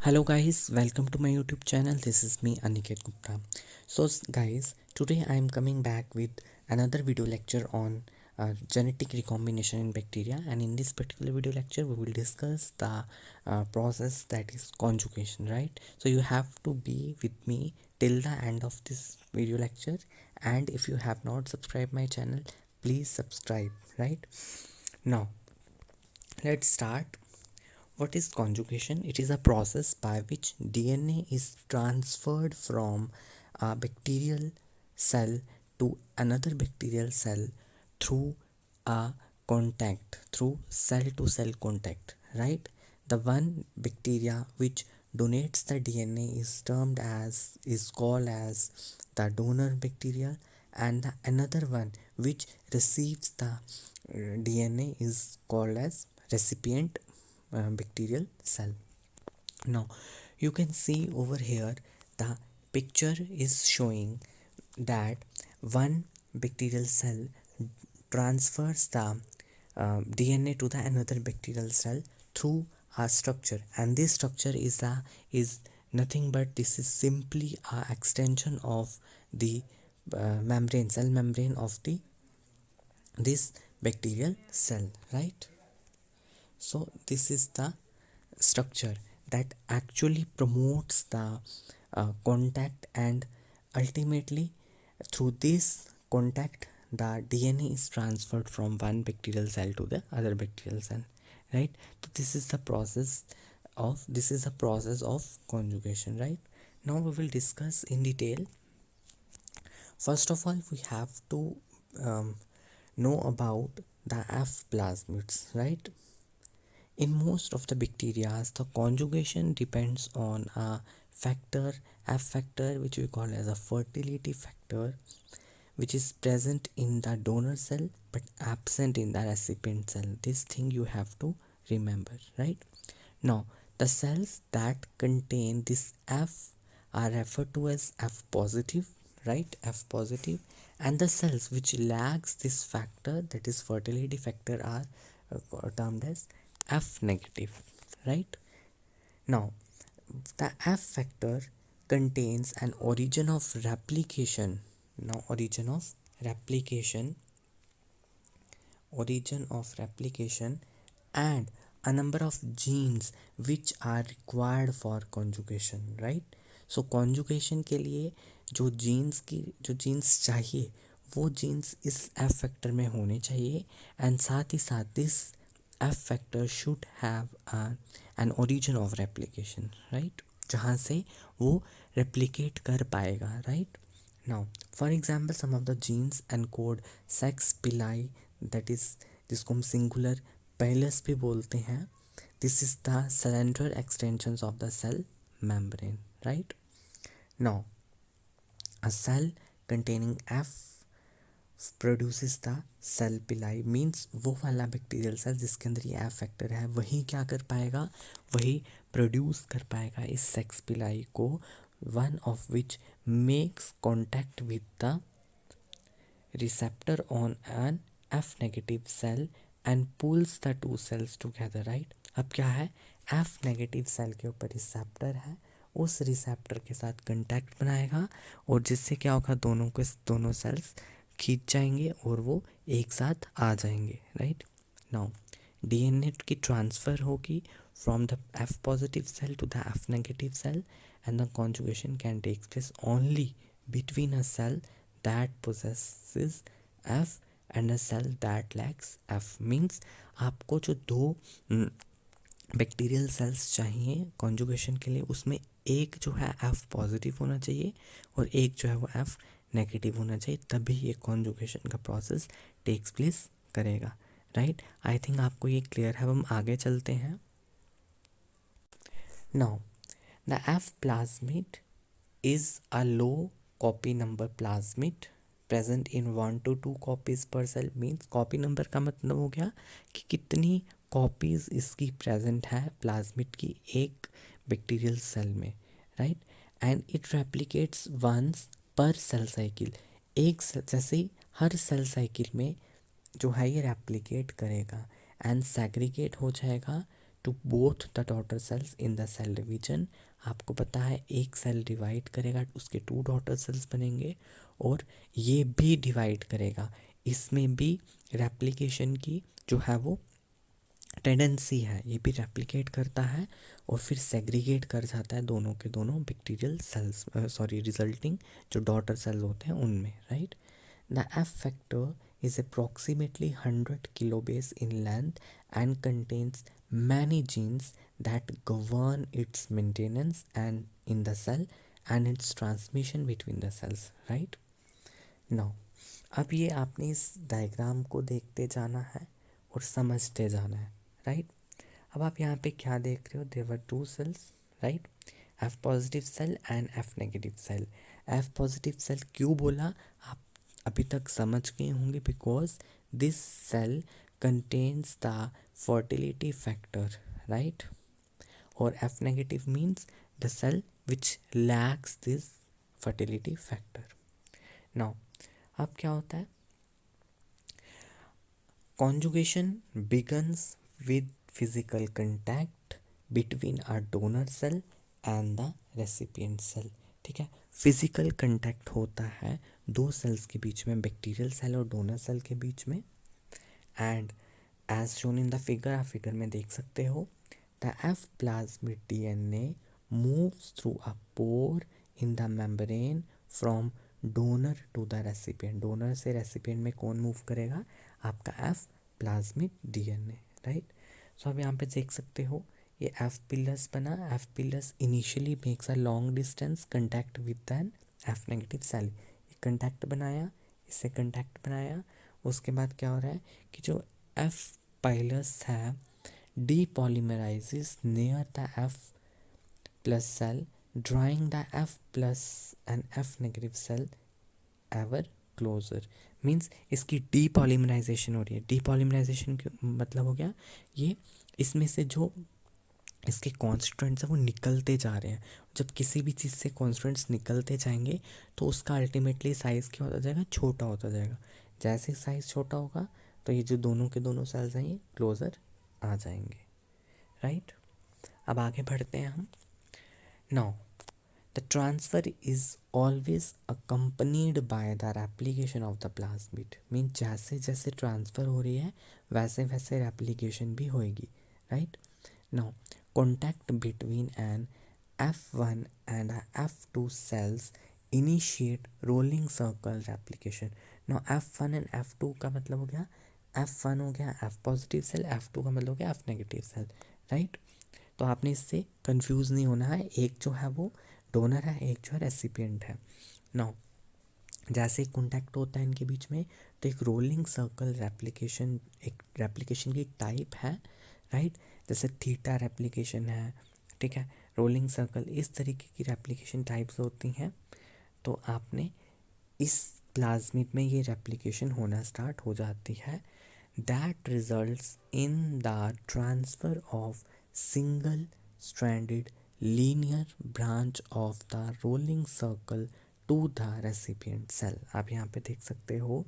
Hello guys, welcome to my YouTube channel. This is me Aniket Gupta. Guys, today I am coming back with another video lecture on genetic recombination in bacteria, and in this particular video lecture we will discuss the process that is conjugation, right? So you have to be with me till the end of this video lecture, and if you have not subscribed my channel, please subscribe, right? Now let's start. What is conjugation? It is a process by which DNA is transferred from a bacterial cell to another bacterial cell through a contact, through cell to cell contact, right? The one bacteria which donates the DNA is called as the donor bacteria, and the another one which receives the DNA is called as recipient bacterial cell. Now you can see over here the picture is showing that one bacterial cell transfers the DNA to the another bacterial cell through a structure, and this structure is nothing but this is simply a extension of the cell membrane of the this bacterial cell, right? So this is the structure that actually promotes the contact, and ultimately through this contact the DNA is transferred from one bacterial cell to the other bacterial cell, right? So this is the process of conjugation, right? Now we will discuss in detail. First of all, we have to um, know about the F plasmids, right? In most of the bacteria, the conjugation depends on a factor, F factor, which we call as a fertility factor, which is present in the donor cell but absent in the recipient cell. This thing you have to remember, right? Now, the cells that contain this F are referred to as F positive, right? F positive, and the cells which lacks this factor, that is fertility factor, are termed as F negative, right? Now, the F factor contains an origin of replication. Now, origin of replication and a number of genes which are required for conjugation, right? So conjugation के लिए जो jeans चाहिए वो jeans इस F factor में होने चाहिए, and साथ ही साथ this F factor should have an origin of replication, right? जहाँ से वो रेप्लिकेट कर पाएगा, right? Now for example some of the genes encode sex pili, that is जिसको हम सिंगुलर पैलस भी बोलते हैं. This is the slender extensions of the cell membrane, right? Now a cell containing F produces the cell pili, means वो वाला bacterial cell जिसके अंदर ये एफ फैक्टर है वही क्या कर पाएगा, वही प्रोड्यूस कर पाएगा इस सेक्स पिलाई को, one of which makes contact with the receptor on an F negative cell and pulls the two cells together, right? अब क्या है, एफ नेगेटिव सेल के ऊपर रिसेप्टर है, उस रिसेप्टर के साथ कांटेक्ट बनाएगा और जिससे क्या होगा, दोनों सेल्स खींच जाएंगे और वो एक साथ आ जाएंगे, राइट? नाउ डीएनए की ट्रांसफ़र होगी from the F positive cell to the F negative cell, and the conjugation can take place only between a cell that possesses F and a cell that lacks F. Means आपको जो दो bacterial cells चाहिए conjugation के लिए, उसमें एक जो है F पॉजिटिव होना चाहिए और एक जो है वो F नेगेटिव होना चाहिए, तभी ये कॉन्जुगेशन का प्रोसेस टेक्स प्लेस करेगा, राइट? आई थिंक आपको ये क्लियर है. अब हम आगे चलते हैं. Now the F plasmid is a low copy number plasmid present in 1 to 2 copies पर सेल. मीन्स कॉपी नंबर का मतलब हो गया कि कितनी कॉपीज़ इसकी प्रेजेंट है प्लाज्मिड की एक बैक्टीरियल सेल में, right? And it replicates once per cell cycle. जैसे हर सेल साइकिल में जो है ये रेप्लिकेट करेगा एंड सेग्रीगेट हो जाएगा to both the daughter cells in the cell division. आपको पता है एक सेल डिवाइड करेगा, उसके 2 डॉटर सेल्स बनेंगे, और ये भी डिवाइड करेगा, इसमें भी रेप्लिकेशन की जो है वो टेंडेंसी है, ये भी रेप्लिकेट करता है और फिर सेग्रीगेट कर जाता है दोनों के दोनों बैक्टीरियल सेल्स, रिजल्टिंग जो डॉटर सेल्स होते हैं उनमें, right. The F factor is approximately 100 kilobase in length and contains many genes that govern its maintenance and in the cell and its transmission between the cells, right? Now, अब ये आपने इस diagram को देखते जाना है और समझते जाना है, राइट। अब आप यहाँ पे क्या देख रहे हो, there were 2 cells, right, F positive cell and F negative cell. F positive cell क्यों बोला, आप अभी तक समझ गए होंगे, because this cell contains the fertility factor, right, और F negative means the cell which lacks this fertility factor. Now अब क्या होता है, conjugation begins with physical contact between a donor cell and the recipient cell, ठीक है। Physical contact होता है दो सेल्स के बीच में, बैक्टीरियल सेल और डोनर सेल के बीच में, and as shown in the figure, आप फिगर में देख सकते हो, the F plasmid DNA moves through a pore in the membrane from donor to the recipient. Donor से रेसिपिएंट में कौन मूव करेगा, आपका F plasmid DNA, right. So अब यहाँ पे देख सकते हो ये एफ पिलस बना, F pilus initially makes a long distance contact with an F negative cell, ये कंटैक्ट बनाया, इससे कंटैक्ट बनाया, उसके बाद क्या हो रहा है कि जो एफ पाइलस है depolymerises near the F plus cell, drawing the F plus and F negative cell ever closer. Means इसकी डीपॉलीमराइजेशन हो रही है। डीपॉलीमराइजेशन मतलब हो गया ये, इसमें से जो इसके कॉन्स्टिट्यूएंट्स हैं वो निकलते जा रहे हैं। जब किसी भी चीज़ से कॉन्स्टिट्यूएंट्स निकलते जाएंगे तो उसका अल्टीमेटली साइज़ क्या होता जाएगा, छोटा होता जाएगा। जैसे साइज़ छोटा होगा तो ये जो दोनों के दोनों सेल्स हैं ये क्लोज़र आ जाएंगे, राइट। अब आगे बढ़ते हैं हम। Now the transfer is always accompanied by the replication of the plasmid. Mean जैसे जैसे ट्रांसफ़र हो रही है वैसे वैसे रेप्लिकेशन भी होएगी, right. Now contact between an F1 and a F2 cells initiate rolling circle replication. Now F1 and F2 का मतलब हो गया, F1 हो गया F पॉजिटिव सेल, F2 का मतलब हो गया F नेगेटिव सेल, राइट। तो आपने इससे कंफ्यूज नहीं होना है, एक जो है वो डोनर है, एक जो है रेसिपिएंट है। नाउ जैसे कॉन्टैक्ट होता है इनके बीच में तो एक रोलिंग सर्कल रेप्लिकेशन, एक रेप्लिकेशन की टाइप है, राइट। जैसे थीटा रेप्लिकेशन है, ठीक है, रोलिंग सर्कल, इस तरीके की रेप्लिकेशन टाइप्स होती हैं। तो आपने इस प्लाज्मिड में ये रेप्लिकेशन होना स्टार्ट हो जाती है, that results in the transfer of single stranded linear branch of the rolling circle to the recipient cell. आप यहाँ पे देख सकते हो,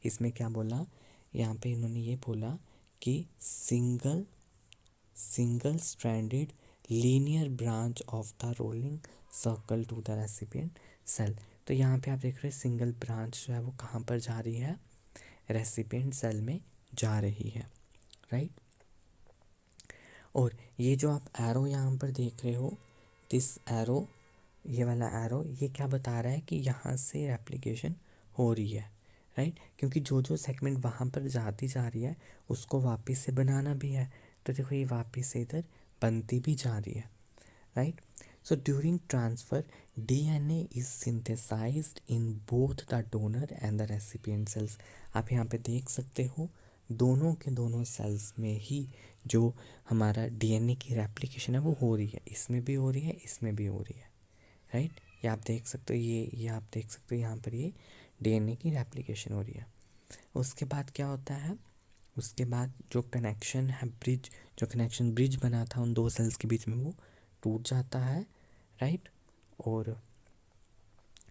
इसमें क्या बोला, यहाँ पे इन्होंने ये बोला कि single stranded linear branch of the rolling circle to the recipient cell. तो यहाँ पे आप देख रहे हैं सिंगल ब्रांच जो है वो कहाँ पर जा रही है, रेसिपिएंट सेल में जा रही है, राइट। और ये जो आप एरो यहाँ पर देख रहे हो, दिस एरो, ये वाला एरो, ये क्या बता रहा है कि यहाँ से रेप्लिकेशन हो रही है, राइट। क्योंकि जो जो सेगमेंट वहाँ पर जाती जा रही है उसको वापस से बनाना भी है, तो देखो ये वापस से इधर बनती भी जा रही है, right. So during transfer DNA is synthesized in both the donor and the recipient cells. आप यहाँ पे देख सकते हो दोनों के दोनों सेल्स में ही जो हमारा डीएनए की रेप्लिकेशन है वो हो रही है, इसमें भी हो रही है, इसमें भी हो रही है, राइट। ये आप देख सकते हो, ये आप देख सकते हो यहाँ पर ये डीएनए की रेप्लिकेशन हो रही है। उसके बाद क्या होता है, उसके बाद जो कनेक्शन है, ब्रिज, जो कनेक्शन ब्रिज बना था उन दो सेल्स के बीच में वो टूट जाता है, राइट। और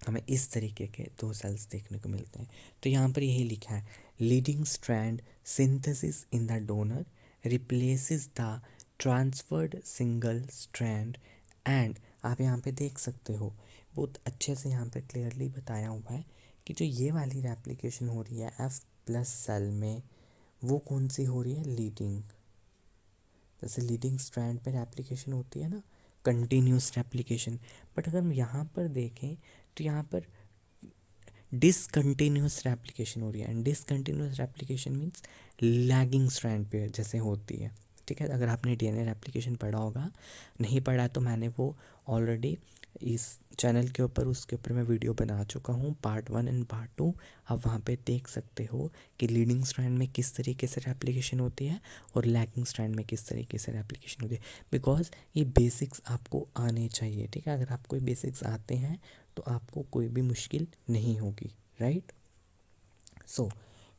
हमें इस तरीके के दो सेल्स देखने को मिलते हैं। तो यहाँ पर यही लिखा है, leading strand synthesis in the donor replaces the transferred single strand and, आप यहाँ पे देख सकते हो बहुत अच्छे से यहाँ पे क्लियरली बताया हुआ है कि जो ये वाली रेप्लिकेशन हो रही है F प्लस सेल में, वो कौन सी हो रही है, लीडिंग। जैसे लीडिंग स्ट्रैंड पे रेप्लिकेशन होती है ना, कंटिन्यूस रेप्लिकेशन। बट अगर हम यहाँ पर देखें तो यहाँ पर डिसकंटिन्यूस रेप्लिकेशन हो रही है, and discontinuous replication means lagging strand पे जैसे होती है। ठीक है, अगर आपने डीएनए रेप्लिकेशन पढ़ा होगा, नहीं पढ़ा तो मैंने वो ऑलरेडी इस चैनल के ऊपर, उसके ऊपर मैं वीडियो बना चुका हूँ, पार्ट 1 एंड पार्ट 2। आप वहाँ पे देख सकते हो कि लीडिंग स्ट्रैंड में किस तरीके से रेप्लिकेशन होती है और लैगिंग स्ट्रैंड में किस तरीके से रेप्लिकेशन होती है। बिकॉज ये बेसिक्स आपको आने चाहिए। ठीक है, अगर आपको ये बेसिक्स आते हैं तो आपको कोई भी मुश्किल नहीं होगी, राइट। सो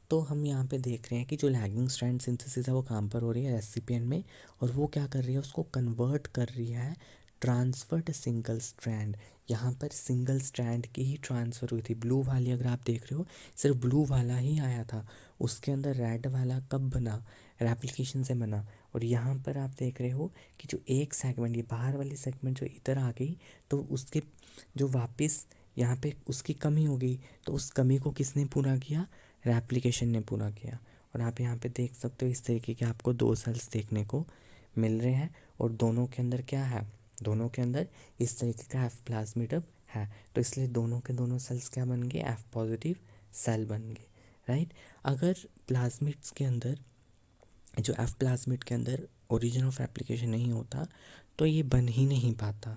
तो हम यहाँ पे देख रहे हैं कि जो लैगिंग स्ट्रैंड सिंथेसिस है वो कहाँ पर हो रही है, रेसिपिएंट में, और वो क्या कर रही है, उसको कन्वर्ट कर रही है ट्रांसफर्ड सिंगल स्ट्रैंड। यहाँ पर सिंगल स्ट्रैंड की ही ट्रांसफ़र हुई थी। ब्लू वाली अगर आप देख रहे हो, सिर्फ ब्लू वाला ही आया था, उसके अंदर रेड वाला कब बना, रेप्लिकेशन से बना। और यहाँ पर आप देख रहे हो कि जो एक सेगमेंट, ये बाहर वाली सेगमेंट जो इधर आ गई, तो उसके जो वापस यहाँ पे उसकी कमी हो गई, तो उस कमी को किसने पूरा किया, रेप्लिकेशन ने पूरा किया। और आप यहाँ पे देख सकते हो इस तरीके के आपको दो सेल्स देखने को मिल रहे हैं, और दोनों के अंदर क्या है, दोनों के अंदर इस तरीके का एफ प्लाज्मिड है। तो इसलिए दोनों के दोनों सेल्स क्या बन गए, एफ पॉजिटिव सेल बन गए, राइट। अगर प्लाज्मिड्स के अंदर, जो एफ प्लाज्मिड के अंदर ओरिजिन ऑफ एप्लीकेशन नहीं होता तो ये बन ही नहीं पाता,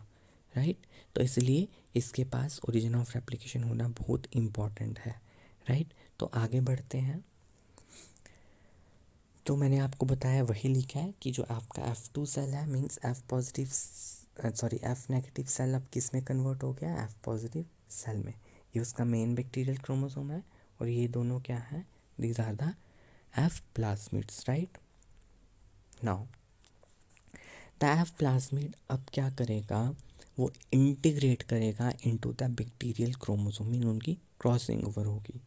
राइट। तो इसलिए इसके पास ओरिजिन ऑफ एप्लीकेशन होना बहुत इम्पॉर्टेंट है, राइट। तो आगे बढ़ते हैं। तो मैंने आपको बताया, वही लिखा है कि जो आपका F2 सेल है means F positive, sorry F negative cell अब किस में कन्वर्ट हो गया, F पॉजिटिव सेल में। ये उसका मेन बैक्टीरियल क्रोमोसोम है, और ये दोनों क्या है, these are the F plasmids, right. Now the F plasmid अब क्या करेगा, वो इंटीग्रेट करेगा into the bacterial chromosome, mean उनकी क्रॉसिंग ओवर होगी।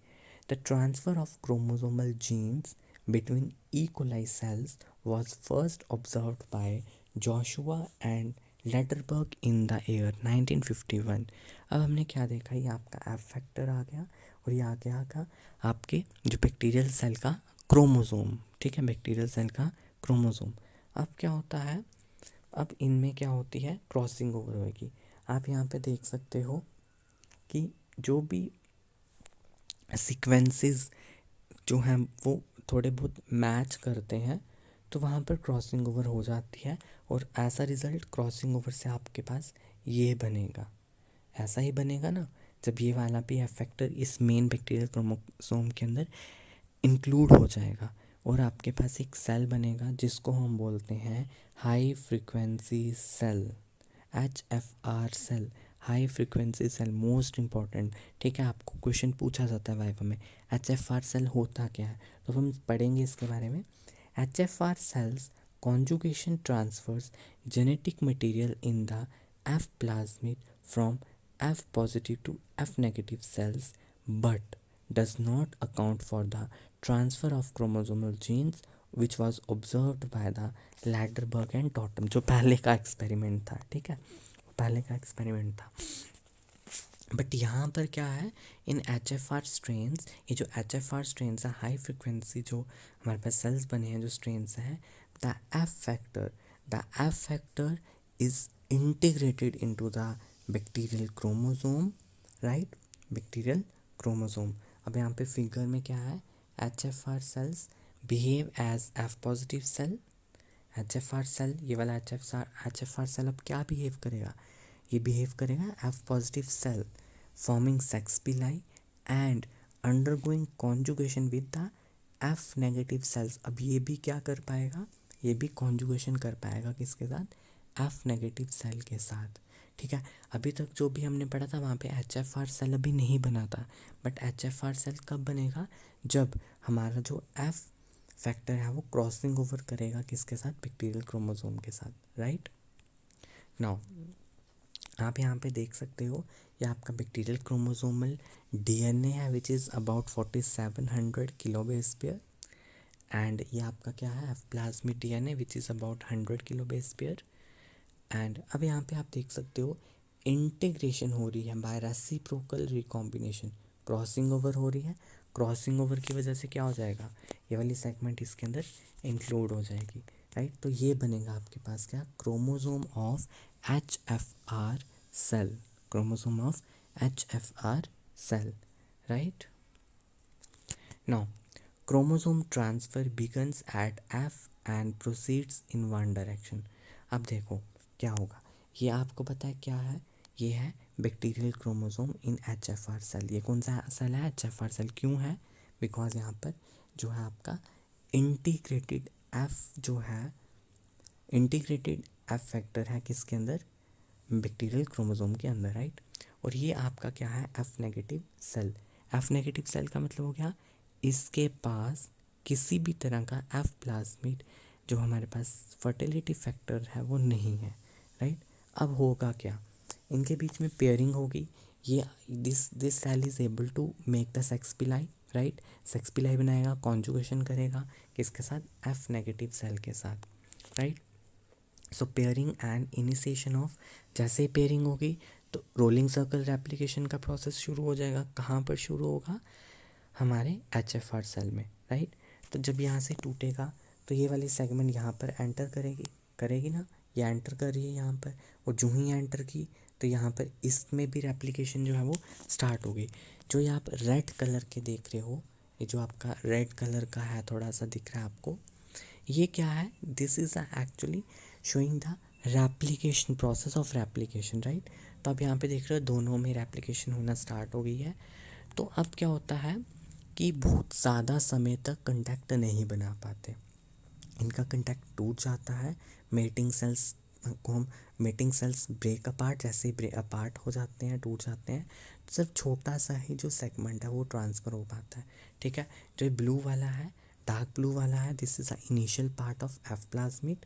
The transfer of chromosomal genes between E coli cells was first observed by Joshua and Lederberg in the year 1951। अब हमने क्या देखा, ये आपका एफ फैक्टर आ गया, और ये आ गया का आपके जो बैक्टीरियल सेल का क्रोमोसोम। ठीक है, बैक्टीरियल सेल का क्रोमोसोम। अब क्या होता है, अब इनमें क्या होती है, क्रॉसिंग ओवर होगी। आप यहाँ पे देख सकते हो कि जो भी सीक्वेंसेस जो हैं वो थोड़े बहुत मैच करते हैं, तो वहाँ पर क्रॉसिंग ओवर हो जाती है, और ऐसा रिज़ल्ट क्रॉसिंग ओवर से आपके पास ये बनेगा, ऐसा ही बनेगा ना, जब ये वाला भी फैक्टर इस मेन बैक्टीरियल क्रोमोसोम के अंदर इंक्लूड हो जाएगा, और आपके पास एक सेल बनेगा जिसको हम बोलते हैं high frequency cell, HFR cell, high frequency cell, most important. ठीक है, आपको क्वेश्चन पूछा जाता है वाइवा में, HFR सेल होता क्या है, तो हम पढ़ेंगे इसके बारे में। HFR cells conjugation transfers genetic material in the F plasmid from F positive to F negative cells but does not account for the transfer of chromosomal genes which was observed by the Lederberg and Totem, जो पहले का experiment था। ठीक है, पहले का experiment था। But यहाँ पर क्या है, इन HFR स्ट्रेन्स, ये जो HFR स्ट्रेन्स है, हाई फ्रिक्वेंसी जो हमारे पास सेल्स बने हैं, जो स्ट्रेन्स हैं, the F factor is integrated into the bacterial chromosome, right, bacterial chromosome. अब यहाँ पे फिगर में क्या है, HFR cells behave as F positive cell. HFR cell, ये वाला HFR सेल अब क्या बिहेव करेगा, ये बिहेव करेगा F positive cell forming sex pili and undergoing conjugation with the F negative cells. अब ये भी क्या कर पाएगा, ये भी कॉन्जुगेशन कर पाएगा किसके साथ, F नेगेटिव सेल के साथ। ठीक है, अभी तक जो भी हमने पढ़ा था वहाँ पे HFR सेल अभी नहीं बना था, बट HFR सेल कब बनेगा, जब हमारा जो F फैक्टर है वो क्रॉसिंग ओवर करेगा किसके साथ, बैक्टीरियल क्रोमोसोम के साथ, राइट। नाउ आप यहाँ पे देख सकते हो, ये आपका बैक्टीरियल क्रोमोसोमल DNA है which is about 4700 kilobase pair, and ये आपका क्या है, F plasmid DNA which is about 100 kilobase pair. And अब यहाँ पे आप देख सकते हो इंटीग्रेशन हो रही है by reciprocal recombination, crossing over हो रही है। क्रॉसिंग ओवर की वजह से क्या हो जाएगा, ये वाली सेगमेंट इसके अंदर इंक्लूड हो जाएगी, राइट। तो ये बनेगा आपके पास क्या, chromosome of HFR cell, chromosome of HFR cell, right. Now chromosome transfer begins at F and proceeds in one direction. अब देखो क्या होगा, ये आपको पता है क्या है, ये है bacterial chromosome in HFR cell. ये कौन सा सेल है, HFR सेल। क्यों है, बिकॉज यहाँ पर जो है आपका इंटीग्रेटेड F जो है, इंटीग्रेटेड F फैक्टर है किसके अंदर, बैक्टीरियल क्रोमोसोम के अंदर, राइट। और ये आपका क्या है, F negative cell. F negative cell का मतलब हो गया इसके पास किसी भी तरह का F प्लाज्मिड जो हमारे पास फर्टिलिटी फैक्टर है वो नहीं है, राइट। अब होगा क्या, इनके बीच में पेयरिंग होगी। ये this cell is able to make the sex pili, right. Sex pili बनाएगा, कॉन्जुगेशन करेगा किसके साथ, F नेगेटिव सेल के साथ, right. So pairing and initiation of, जैसे ही पेयरिंग होगी तो रोलिंग सर्कल रेप्लिकेशन का प्रोसेस शुरू हो जाएगा। कहाँ पर शुरू होगा, हमारे HFR सेल में, राइट। तो जब यहाँ से टूटेगा तो ये वाली सेगमेंट यहाँ पर एंटर करेगी, करेगी ना, ये एंटर कर रही है यहाँ पर। और जो ही एंटर की तो यहाँ पर इसमें भी रेप्लिकेशन जो है वो स्टार्ट हो गई। जो ये आप रेड कलर के देख रहे हो, ये जो आपका रेड कलर का है थोड़ा सा दिख रहा है आपको, ये क्या है, this is actually showing the replication, process of replication, right. तो अब यहाँ पे देख रहे हो दोनों में रेप्लिकेशन होना स्टार्ट हो गई है। तो अब क्या होता है कि बहुत ज़्यादा समय तक कंटेक्ट नहीं बना पाते, इनका कंटेक्ट टूट जाता है। मेटिंग सेल्स को हम, मेटिंग सेल्स ब्रेक अपार्ट, जैसे ही ब्रेक अपार्ट हो जाते हैं, टूट जाते हैं, तो सिर्फ छोटा सा ही जो सेगमेंट है वो ट्रांसफ़र हो पाता है, ठीक है। जो ब्लू वाला है, डार्क ब्लू वाला है, this is the initial part of F plasmid,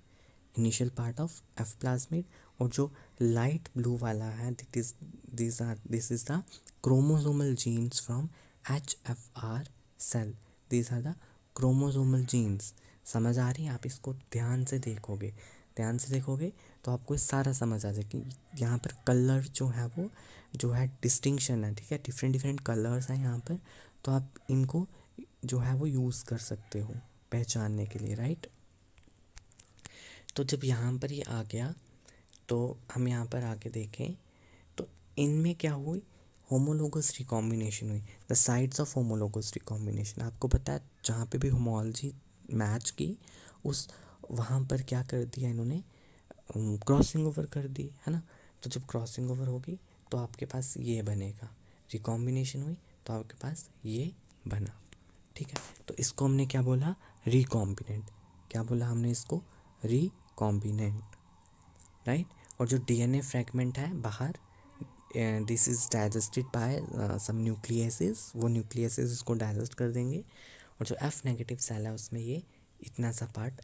initial part of F plasmid. और जो लाइट ब्लू वाला है, this is the chromosomal genes from HFR cell, this are the chromosomal genes. समझ आ रही है, आप इसको ध्यान से देखोगे, ध्यान से देखोगे तो आपको ये सारा समझ आ जाए कि यहाँ पर कलर जो है वो जो है डिस्टिंक्शन है, ठीक है, डिफरेंट डिफरेंट कलर्स हैं यहाँ पर। तो आप इनको जो है वो यूज़ कर सकते हो पहचानने के लिए, राइट। तो जब यहाँ पर ये आ गया तो हम यहाँ पर आके देखें तो इनमें क्या हुई, होमोलोगस रिकॉम्बिनेशन हुई। The sides of homologous recombination, आपको पता है जहाँ पे भी होमोलॉजी मैच की उस वहाँ पर क्या कर दिया इन्होंने, क्रॉसिंग ओवर कर दी, है ना। तो जब क्रॉसिंग ओवर होगी तो आपके पास ये बनेगा, रिकॉम्बिनेशन हुई तो आपके पास ये बना, ठीक है। तो इसको हमने क्या बोला, रिकॉम्बिनेंट। क्या बोला हमने इसको, रिकॉम्बिनेंट, राइट। और जो डीएनए फ्रैगमेंट है बाहर, this is digested by some nucleases, वो न्यूक्लियसेस इसको डाइजेस्ट कर देंगे। और जो F नेगेटिव सेल है उसमें ये इतना सा पार्ट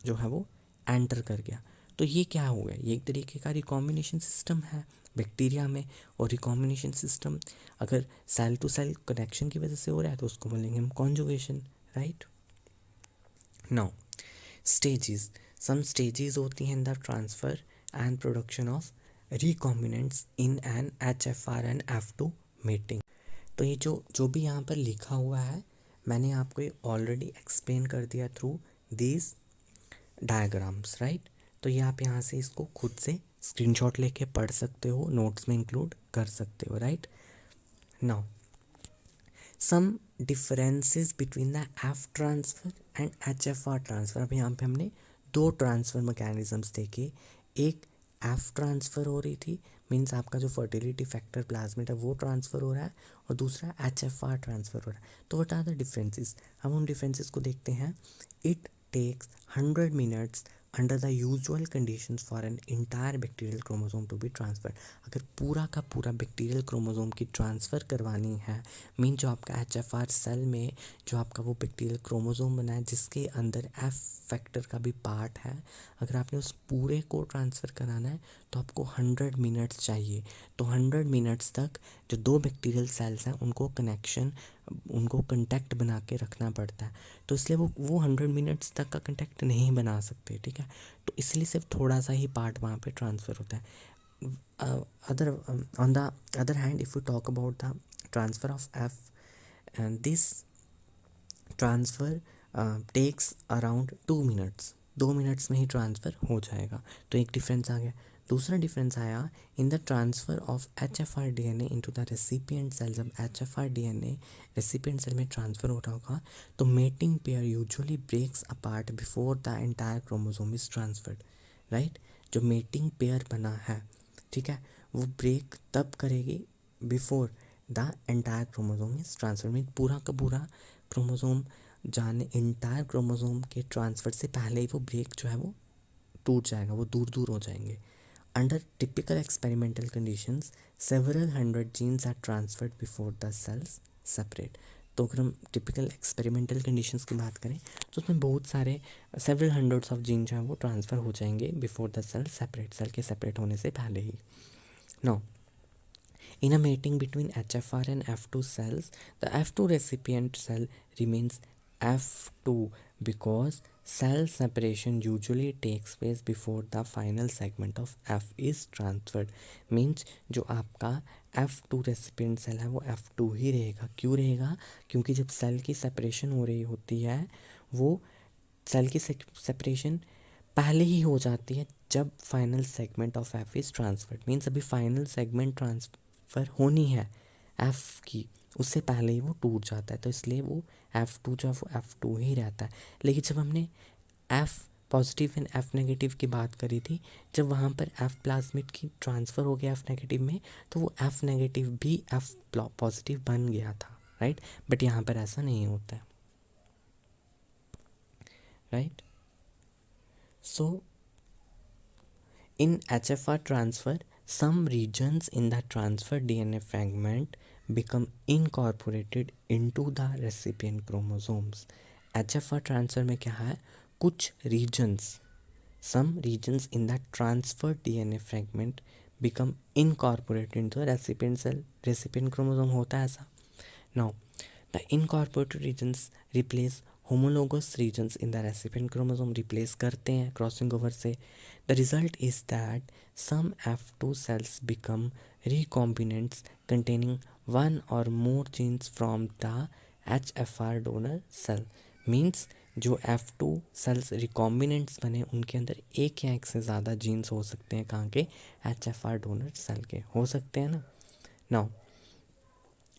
जो है वो एंटर कर गया। तो ये क्या हो गया, ये एक तरीके का रिकॉम्बिनेशन सिस्टम है बैक्टीरिया में। और रिकॉम्बिनेशन सिस्टम अगर सेल टू सेल कनेक्शन की वजह से हो रहा है तो उसको बोलेंगे हम conjugation, right. Now stages, some stages होती हैं in the transfer and production of recombinants in an HFR and F2 mating. तो ये जो जो भी यहाँ पर लिखा हुआ है मैंने आपको ये ऑलरेडी एक्सप्लेन कर दिया थ्रू दीज डायग्राम्स, राइट। तो ये आप यहाँ से इसको खुद से स्क्रीनशॉट लेके पढ़ सकते हो, नोट्स में इंक्लूड कर सकते हो, right. Now some differences between the F transfer and HFR transfer. अब यहाँ पे हमने दो ट्रांसफ़र मैकेनिज़म्स देखे, एक F ट्रांसफ़र हो रही थी, मीन्स आपका जो फर्टिलिटी फैक्टर प्लाज्मिड है वो ट्रांसफ़र हो रहा है, और दूसरा HFR ट्रांसफ़र हो रहा है। तो व्हाट आर द डिफरेंसेस, हम उन डिफरेंसेस को देखते हैं। It takes 100 minutes under the usual conditions for an entire bacterial chromosome to be transfer. अगर पूरा का पूरा बैक्टीरियल क्रोमोसोम की ट्रांसफ़र करवानी है, मीन जो आपका HFR सेल में जो आपका वो बैक्टीरियल क्रोमोसोम बना है जिसके अंदर F फैक्टर का भी पार्ट है, अगर आपने उस पूरे को ट्रांसफ़र कराना है तो आपको 100 मिनट्स चाहिए। तो 100 मिनट्स तक जो दो बैक्टीरियल सेल्स हैं उनको कनेक्शन उनको कंटेक्ट बना के रखना पड़ता है, तो इसलिए वो 100 मिनट्स तक का कंटेक्ट नहीं बना सकते, ठीक है। तो इसलिए सिर्फ थोड़ा सा ही पार्ट वहाँ पे ट्रांसफ़र होता है। other on the other hand, if we talk about the transfer of f, and this transfer takes around 2 minutes, 2 minutes में ही ट्रांसफ़र हो जाएगा। तो एक डिफरेंस आ गया। दूसरा डिफरेंस आया in the transfer of HFR DNA into the recipient cell. जब HFR DNA रेसिपिएंट सेल में ट्रांसफ़र हो रहा होगा तो mating pair usually breaks apart before the entire chromosome is transferred, right. जो मेटिंग पेयर बना है, ठीक है, वो ब्रेक तब करेगी before the entire chromosome is transfer, mean पूरा का पूरा क्रोमोसोम जाने, एंटायर क्रोमोसोम के ट्रांसफ़र से पहले ही वो ब्रेक जो है वो टूट जाएगा, वो दूर दूर हो जाएंगे। Under typical experimental conditions several hundred genes are transferred before the cells separate. तो अगर हम टिपिकल एक्सपेरिमेंटल कंडीशंस की बात करें तो उसमें बहुत सारे सेवरल हंड्रेड्स ऑफ जीन जो है वो ट्रांसफ़र हो जाएंगे before the cell separate, cell के सेपरेट होने से पहले ही। Now in a mating between HFR and F2 cells, the F2 recipient cell remains F2 because cell separation usually takes place before the final segment of F is transferred. Means जो आपका F2 recipient cell है वो F2 ही रहेगा। क्यों रहेगा? क्योंकि जब cell की सेपरेशन हो रही होती है, वो सेल की सेपरेशन पहले ही हो जाती है जब final segment of F is transferred. Means अभी फाइनल सेगमेंट ट्रांसफ़र होनी है एफ़ की, उससे पहले ही वो टूट जाता है, तो इसलिए वो F2 जो है वो F2 ही रहता है। लेकिन जब हमने F positive and F negative की बात करी थी, जब वहाँ पर F प्लाज्मिड की ट्रांसफ़र हो गया F नेगेटिव में, तो वो F नेगेटिव भी F पॉजिटिव बन गया था, राइट। बट यहाँ पर ऐसा नहीं होता है, right. So in HFR transfer, some regions in the transferred DNA fragment become incorporated into the recipient chromosomes. HFR transfer में क्या है, कुछ regions, some regions in the transferred DNA fragment become incorporated into the recipient cell, recipient chromosome होता है ऐसा। Now the incorporated regions replace homologous regions in the recipient chromosome, replace करते हैं crossing over से। The result is that some F2 cells become recombinants containing one or more genes from the HFR donor cell. Means जो F2 sales recombinants बने उनके अंदर एक या एक से ज़्यादा जीन्स हो सकते हैं, कहाँ के, HFR डोनर सेल के हो सकते हैं ना। Now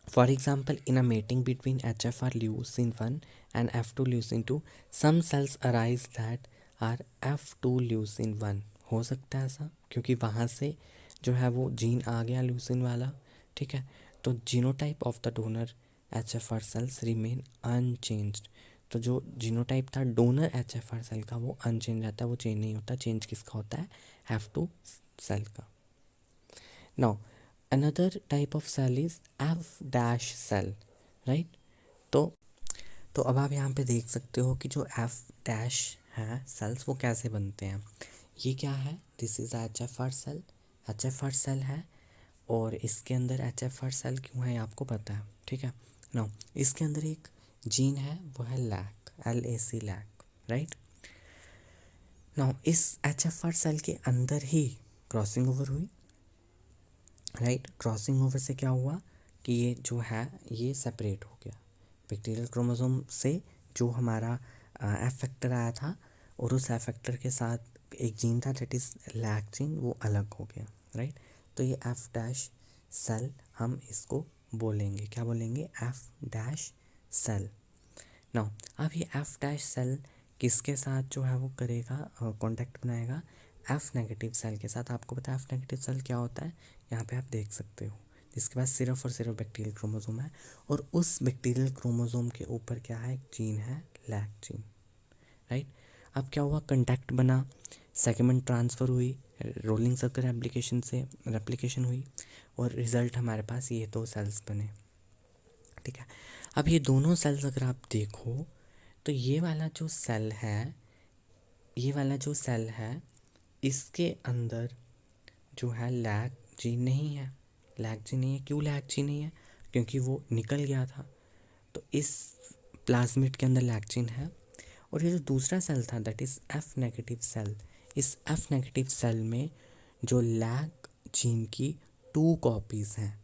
for example, in a mating between HFR leucine 1 and F2 leucine 2, some cells arise that are F2 leucine 1। हो सकता है ऐसा क्योंकि वहाँ से जो है वो जीन आ गया ल्यूसिन वाला, ठीक है। तो genotype of the donor HFR cells remain unchanged. तो जो जीनोटाइप था डोनर HFR सेल का वो अनचेंज रहता है, वो चेंज नहीं होता। चेंज किसका होता है, F2 सेल का। Now another type of cell is F dash cell, right। तो अब आप यहाँ पे देख सकते हो कि जो F dash है सेल्स वो कैसे बनते हैं। ये क्या है, this is HFR cell, HFR cell है, और इसके अंदर HFR सेल क्यों है आपको पता है, ठीक है। नाउ इसके अंदर एक जीन है, वो है lac, LAC lac, right. Now इस HFR सेल के अंदर ही क्रॉसिंग ओवर हुई, राइट। क्रॉसिंग ओवर से क्या हुआ कि ये जो है ये सेपरेट हो गया बैक्टीरियल क्रोमोसोम से। जो हमारा एफ फैक्टर आया था और उस एफ फैक्टर के साथ एक जीन था दैट इज़ लैक जीन, वो अलग हो गया, राइट। तो ये एफ डैश सेल हम इसको बोलेंगे, क्या बोलेंगे, एफ डैश सेल। नाउ अब ये एफ डैश सेल किसके साथ जो है वो करेगा, कांटेक्ट बनाएगा, एफ नेगेटिव सेल के साथ। आपको पता है एफ नेगेटिव सेल क्या होता है, यहाँ पे आप देख सकते हो, जिसके पास सिर्फ और सिर्फ बैक्टीरियल क्रोमोसोम है, और उस बैक्टीरियल क्रोमोसोम के ऊपर क्या है, एक जीन है, लैक जीन, राइट। अब क्या हुआ, कंटैक्ट बना, सेगमेंट ट्रांसफ़र हुई, रोलिंग सर्कल एप्लीकेशन से रेप्लिकेशन हुई, और रिज़ल्ट हमारे पास ये दो सेल्स बने, ठीक है। अब ये दोनों सेल्स अगर आप देखो तो ये वाला जो सेल है, ये वाला जो सेल है, इसके अंदर जो है लैक जीन नहीं है, लैक जीन नहीं है। क्यों लैक जीन नहीं है, क्योंकि वो निकल गया था, तो इस प्लाज्मिड के अंदर लैक्टिन है। और ये जो दूसरा सेल था that is F negative cell, इस एफ नेगेटिव सेल में जो लैक जीन की 2 कॉपीज़ हैं।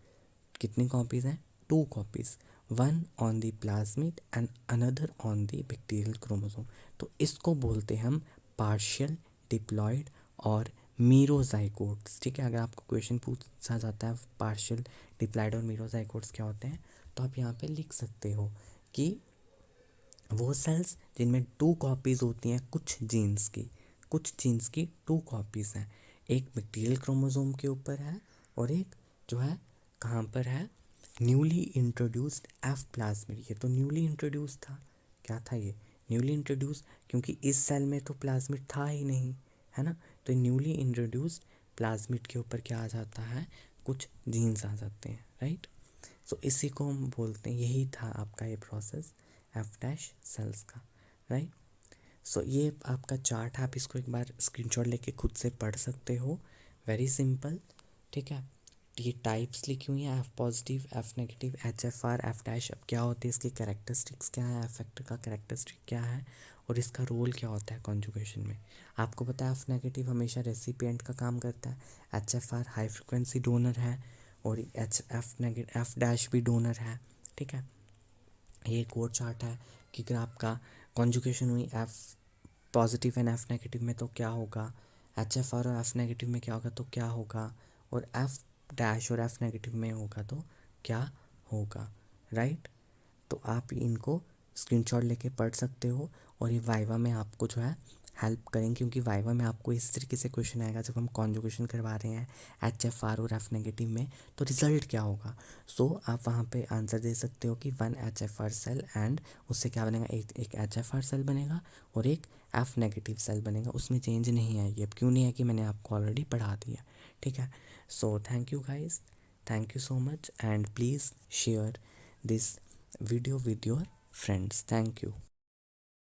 कितनी कॉपीज़ हैं? 2 copies, one on the plasmid and another on the bacterial chromosome. तो इसको बोलते हम पार्शियल डिप्लॉयड और मीरोजाइगोट्स। ठीक है, अगर आपको क्वेश्चन पूछा जाता है पार्शियल डिप्लॉयड और मीरोजाइगोट्स क्या होते हैं, तो आप यहाँ पे लिख सकते हो कि वो सेल्स जिनमें 2 कॉपीज़ होती हैं कुछ जीन्स की 2 कॉपीज़ हैं। एक बैक्टीरियल क्रोमोसोम के ऊपर है और एक जो है कहाँ पर है, न्यूली इंट्रोड्यूस्ड एफ प्लाज्मिड। ये तो न्यूली इंट्रोड्यूस था। क्या था ये? न्यूली इंट्रोड्यूस, क्योंकि इस सेल में तो प्लाज्मिड था ही नहीं, है ना। तो न्यूली इंट्रोड्यूस्ड प्लाज्मिड के ऊपर क्या आ जाता है, कुछ जीन्स आ जाते हैं, राइट। सो इसी को हम बोलते हैं, यही था आपका ये प्रोसेस एफ डैश सेल्स का, राइट। सो ये आपका चार्ट है, आप इसको एक बार स्क्रीनशॉट लेके खुद से पढ़ सकते हो, वेरी सिंपल। ठीक है, ये टाइप्स लिखी हुई हैं, F positive, F negative, H F are, F dash. अब क्या होते हैं इसके कैरेक्टरिस्टिक्स, क्या है एफ फैक्टर का कैरेक्टरिस्टिक क्या है और इसका रोल क्या होता है कॉन्जुगेशन में। आपको पता है एफ नेगेटिव हमेशा रेसिपिएंट का काम करता है, H F are high frequency donor है और एफ डैश भी डोनर है। ठीक है, ये एक और चार्ट है कि अगर आपका कॉन्जुगेशन हुई F positive and F negative में तो क्या होगा, एच एफ आर और एफ नेगेटिव में क्या होगा तो क्या होगा, और एफ डैश और एफ नेगेटिव में होगा तो क्या होगा, राइट। तो आप इनको स्क्रीनशॉट लेके पढ़ सकते हो और ये वाइवा में आपको जो है हेल्प करेंगे, क्योंकि वाइवा में आपको इस तरीके से क्वेश्चन आएगा जब हम कॉन्जुगेशन करवा रहे हैं एच एफ आर और एफ नेगेटिव में तो रिजल्ट क्या होगा। सो आप वहाँ पे आंसर दे सकते हो कि 1 H F R cell and उससे क्या बनेगा, एक एच एफ आर सेल बनेगा और एक एफ नेगेटिव सेल बनेगा। उसमें चेंज नहीं आएगी। अब क्यों नहीं है कि मैंने आपको ऑलरेडी पढ़ा दिया। ठीक है, so thank you guys, thank you so much and please share this video with your friends. Thank you.